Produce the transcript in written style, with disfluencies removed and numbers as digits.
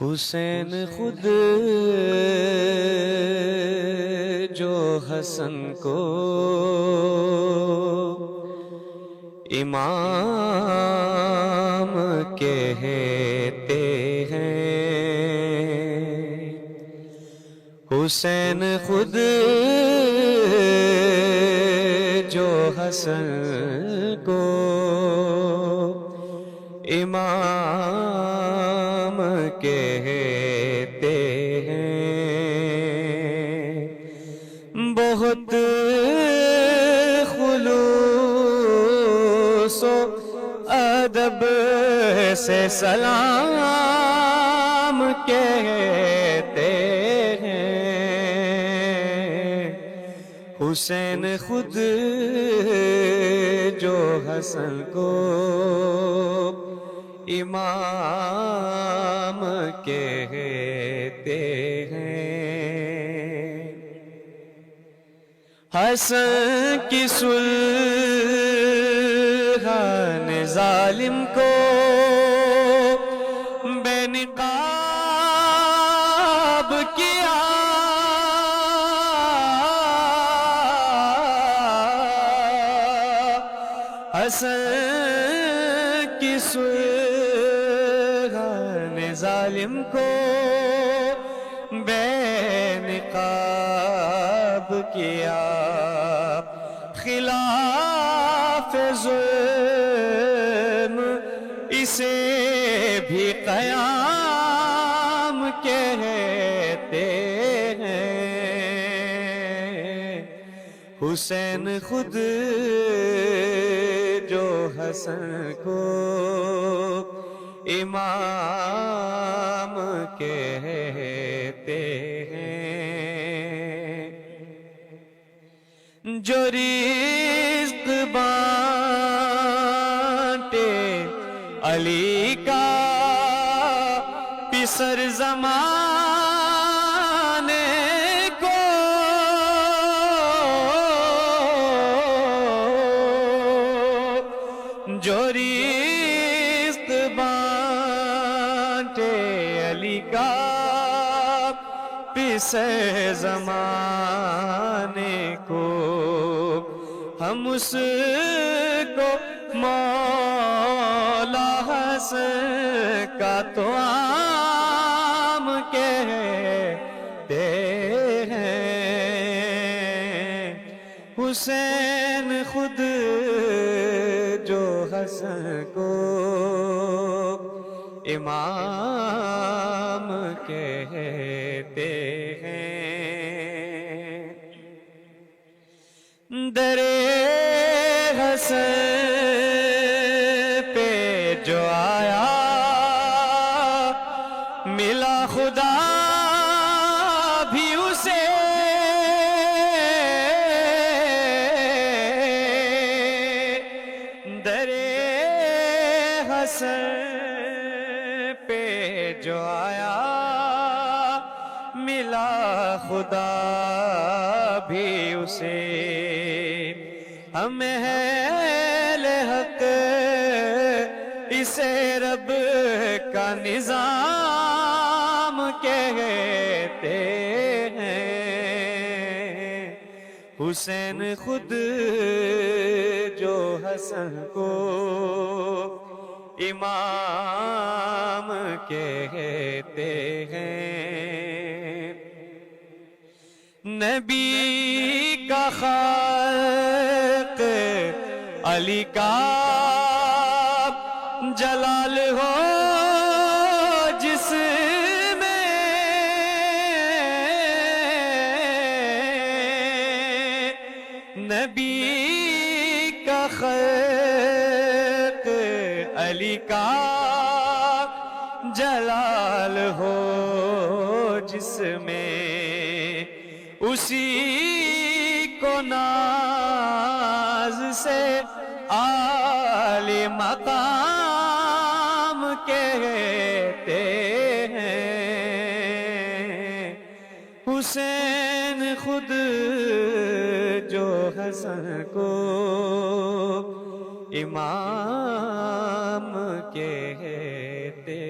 حسین خود جو حسن کو امام کہتے ہیں، حسین خود جو حسن کو امام کہتے ہیں، بہت خلوص و ادب سے سلام کہتے ہیں، حسین خود جو حسن کو امام کہتے ہیں، حسن کی صلح نے ظالم کو بے نقاب کیا، حسن کی صلح نے ظالم کو بے نقاب کیا، خلاف ظلم اسے بھی قیام کہتے ہیں، حسین خود جو حسن کو امام کہتے ہیں، جو رزق بانٹے علی کا پسر زمانے کو، جو رزق بانٹے علی کا پسر زمانے کو، ہم اس کو مولا حسن کا تو عام کہتے ہیں، حسین خود جو حسن کو امام کہتے ہیں، در حسن پہ جو آیا ملا خدا بھی اسے، در حسن پہ جو آیا ملا خدا بھی اسے، ہم اہل حق اسے رب کا نظام کہتے ہیں، حسین خود جو حسن کو امام کہتے ہیں، نبی کا خلق علی کا جلال ہو جس میں، نبی کا خلق علی کا جلال ہو جس میں، اسی کو ناز سے عالی مقام کہتے ہیں، حسین خود جو حسن کو امام کہتے